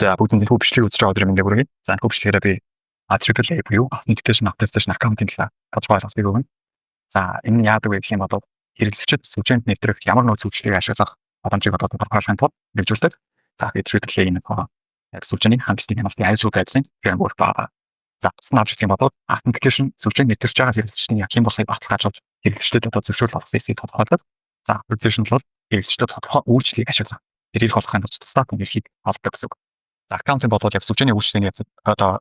За бүгд энэ бичлэг үзэж байгаа өдрийн мэндийг хүргэе. За энэ бичлэгээр би AAA буюу Authentication Attestation аккаунтын талаар тодорхой ойлголтыг өгнө. За энэ нь яадаг вэ гэх юм бол хэрэглэгчид сүлжээнд нэвтрэх ямар нөхцөл зүйлийг ашиглах боломжийг тодорхойлохын тулд хэрэгжүүлдэг. За AAA энэ яг сүлжээний хангалтын хяналтын айлчлал байдлын framework байгаа. За цэцэн авч үзэх юм бол Authentication сүлжээнд нэвтэрч байгаа хэрэглэгчдийн яг хэн болохыг баталгаажуулж хэрэглэгчдэд зөвшөөрөл олгох эсэхийг тодорхойлдог. За Authorization бол хэрэглэгчдэд тодорхой үйлчлэгийг ашиглах тэрийг олохын тулд статус эрхийг олгодог гэсэн үг. За аккаунтын бодлого яг сүлжээний үйлчлэлийн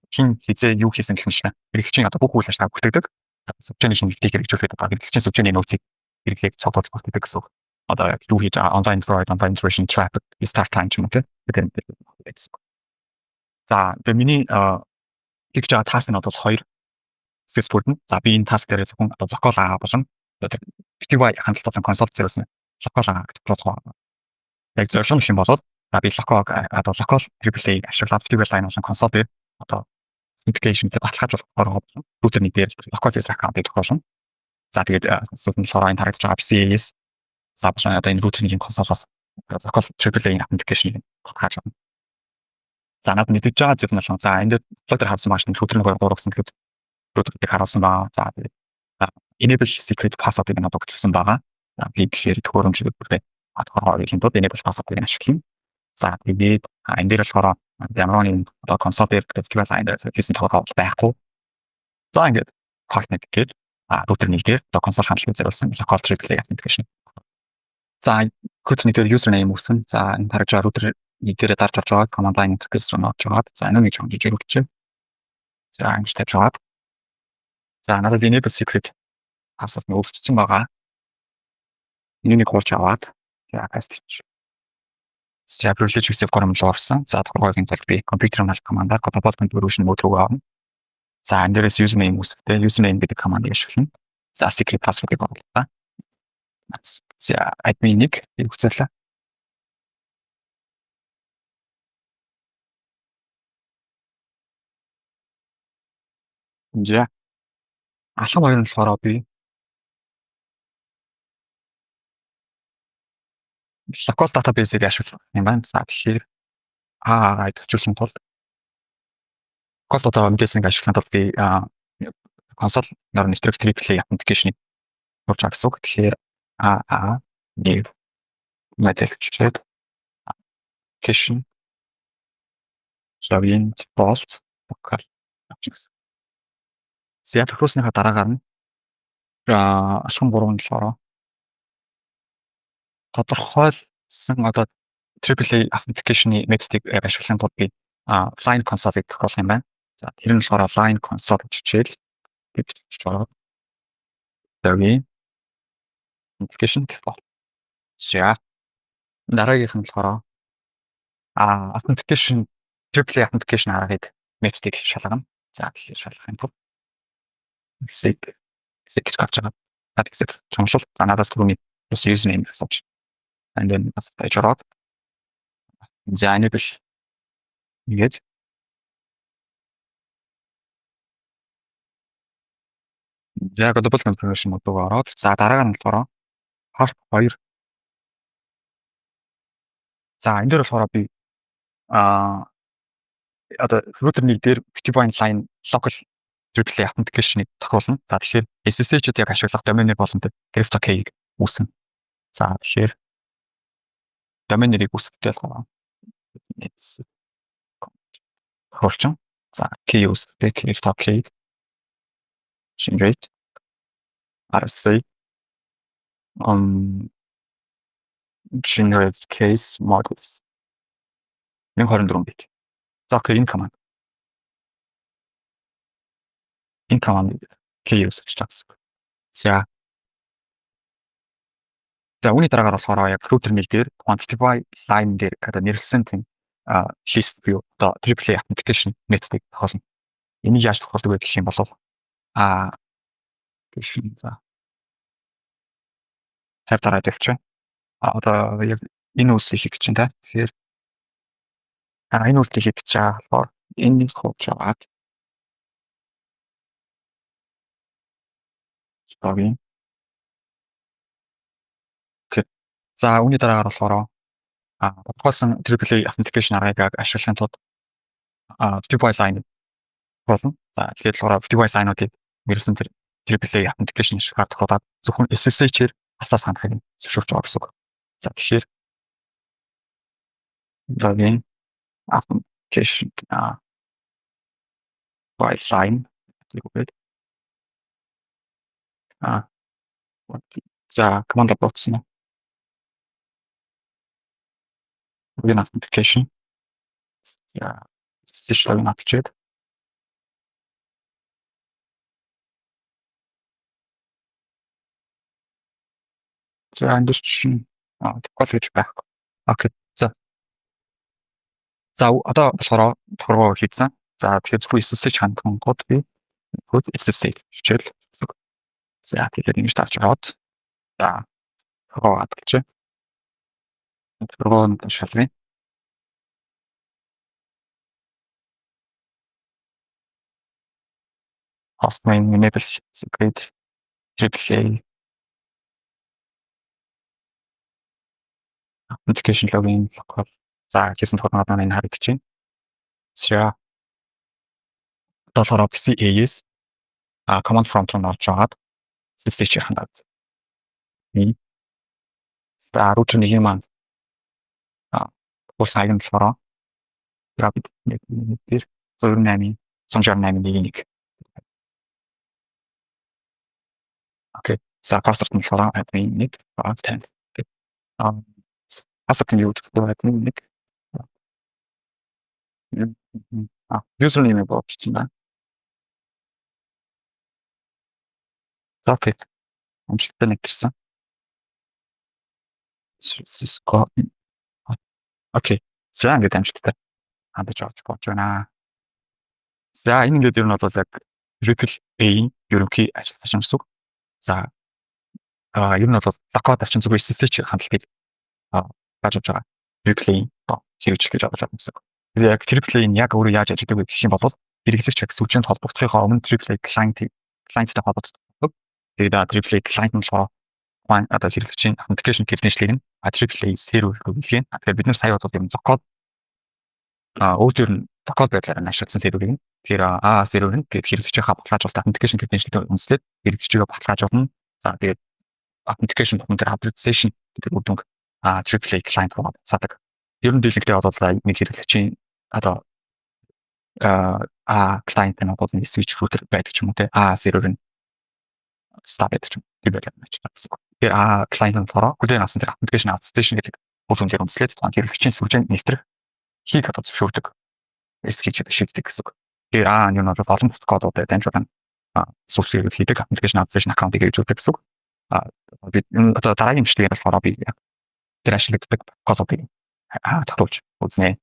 хин хизээ юу хийсэн гэх мэт хэрэглэгчийн бүх үйл ажиллагааг бүртгэдэг. За сүлжээний шинжилгээг хэрэгжүүлэхэд хэрэглэгчийн сүлжээний нөөцийг хэрэглээг цогцолж бүртгэдэг гэсэн үг. Яг юу хийж байгаа online fraud, online intrusion, traffic, start time ч юм уу тийм. За тэгээ миний хийж байгаа таск нь бол 2 хэсгээс бүрдэнэ. За би энэ таск дээр зөвхөн локал аа болон PTY хяналт болон консоль зэрэгсэн локал аа гэдэг протокол яг зорилго нь юм бол за би локал AAA ашиглаад PTY line болон консоль дээр authentication гэдэг баталгаажуулах router-ний дээр локал user account-ыг тохиолно. За тэгээд зөвхөн лорайн харагдаж байгаа PCS за болон энэ router-ний консолоос локал AAA authentication баталгаажуулна. За надад мэдээж байгаа зүйл нь бол за энэ дээр хавсан маш router-ний 3 гэсэн гэхэд router-ийг харуулсан байгаа. За тэгээд enable secret password-ыг надад өгсөн байгаа. За би тэгэхээр төхөөрөмжлөд бүрдээ тодорхой юм бол enable password-ыг ашиглана. За тэгээд энэ дээр болохоор ямар нэгэн консоль дээр PTY line дээр хийсэн тодорхой байхгүй. За ингээд partner гэдэг router-ний дээр консоль хандлагыг зориулсан local AAA authentication. За кодны дээр username үүснэ. За энэ харагдж байгаа router-ний дээр дарж орж байгаа command line interface руу орж байгаа. За энэ нэг жоохон жижиг өгч. За ингэж тавьж байгаа. За надад enable secret password нь өөрчлөгдсөн байгаа. Энийг хурж аваад яагаасч. За privilege access гомдол орсон. За тухайгийн тал би компьютер манал командаар development version mode руу авна. За энэ дээрээс username үүсгэх. Username гэдэг командыг ашиглана. За secret password-ыг оруулаа. За admin-ийг үүсгэлээ. За алхам хоёр нь болохоор би local database-ийг ашиглах юм байна. За тэгэхээр төвчүүлсэн тул local database-ийг ашиглахын тулд би консоль нор нэвтрэх AAA authentication-ыг урьж авах гэсэн үг. Тэгэхээр new method application login default local авчихсан. За тохиолсныхаа дараагаар нь алхам 3 нь болохоор тодорхойлсон AAA authentication-ы методыг ашиглахын тулд би line console-ыг тохиолох юм байна. За тэр нь болохоор line console гэж хичээл гэж байгаа. Login authentication default. За дараагийнх нь болохоор authentication AAA authentication аргыг методыг шалгана. За тэгэхээр шалгахын тулд exec гэж гарч байгаа. Exec чамлал. За надаас түрүүний username асууж. And then page ороод. За enable ингэж. За global configuration мод руу ороод. За дараа нь болохоор part 2. За энэ дээр болохоор би router-ний дээр PTY line local AAA authentication-ыг тохиолно. За тэгэхээр SSH-д яг ашиглах domain болон crypto-key-г үүснэ. За тэгэхээр domain нэрийг үүсгэхдээ болохоор тохиолчин. За key үүсгэх crypto-key generate RSA generate case modules 124 бит. За окей энэ команд key үүсгэж байгаа. За үүний дараагаар болохоор яг router-ний дээр PTY line дээр нэрлсэн тийм list буюу AAA authentication методыг тохиолно. Энийг яаж тохиолдог вэ гэх юм бол за хав дараа дэвчээ. Яг энэ үйлчлэгийг хийж байна. Тэгэхээр энэ үйлчлэгийг хийж байгаа болохоор энийг хурж аваад login. За үүний дараагаар болохоор тодорхойлсон AAA authentication аргыг ашиглахын тулд FTP line болно. За тэгээд болохоор FTP line-уудыг мэрсэн тэр AAA authentication шиг тохиолдоод зөвхөн SSH-ээр асаас хандахыг зөвшөөрч байгаа гэсэн үг. За тэгэхээр login authentication Wi-Fi гэвэл за command box нь login authentication за SSH login авчиад за эндээс чинь тэгвэл гэж байхгүй. Окей. За одоо болохоор тохиргоо хийцэн. За тэгэхээр зөвхөн SSH хандсан гот би SSH хичээл. За тэгээд ингэж тарж аваад за тохиргоо хадгалж. Тохиргоо шалгая. Hostname enable secret AAA authentication login local. За гэсэн тохиолдолд маань энэ харагдаж байна. За долоороо PC-ээс command prompt руу орж аваад SSH хандаад. За router-ийн юм маань сайн юм болохоор rapid net дээр 108 168.1. Окей. За password нь болохоор admin 1 10. Password нь юу гэдэг вэ? Admin 1. Username болчихсон байна. За окей. Амжилттай нэгтэрсэн. Cisco. Окей. За ингээд амжилттай хандаж авч болж байна. За энэ ингээд ер нь бол яг AAA-ийн ерөнхий ажил гэсэн үг. За ер нь бол local авчин зүгээр SSH хандлагыг бааж авч байгаа. AAA-ийн хэрэгжил гэж бодож байгаа гэсэн үг. Тэгээд яг AAA-ийн яг өөрөө яаж ажилладаг вэ гэх юм бол хэрэглэгч яг сүлжээнд холбогдохын өмнө AAA client-тэй холбогддог. Тэгээд AAA client нь болохоор одоо хэрэглэгчийн authentication credential-ийг нь AAA server рүү илгээн. Тэгэхээр бид нар сая бодвол юм local өөр нь local байдлаар ашигласан серверийг нь тэгэхээр сервер нь тэгээд хэрэглэгчийнхаа баталгаажуулалт authentication credential-ийг үндэслээд хэрэглэгчийгээ баталгаажуулна. За тэгээд authentication болон тэр authorization гэдэг үр дүнг AAA client руу цаадаг. Ер нь дийлэгтэй бодвол нэг хэрэглэгчийн одоо client нь бол switch router байдаг ч юм уу те сервер нь stop байдаг ч юм. Тэр байдлаар ажилладаг. Тэгэхээр client нь болохоор хүлээн авсан тэр authentication authorization гэдэг үр дүнгээр үндэслээд хэрэглэгчийн сүлжээнд нэвтрэх хийх одоо зөвшөөрдөг. SSH шийддэг гэсэн үг. Тэгэхээр энэ нь бол олон бус кодуудад дамжуулан сүлжээгээр хийдэг application authorization account-ыг хэрэгжүүлдэг гэсэн үг. Бид одоо дараагийн бичлэгээр болохоор би тэр ашигладаг кодуудыг тогтоож үзнэ.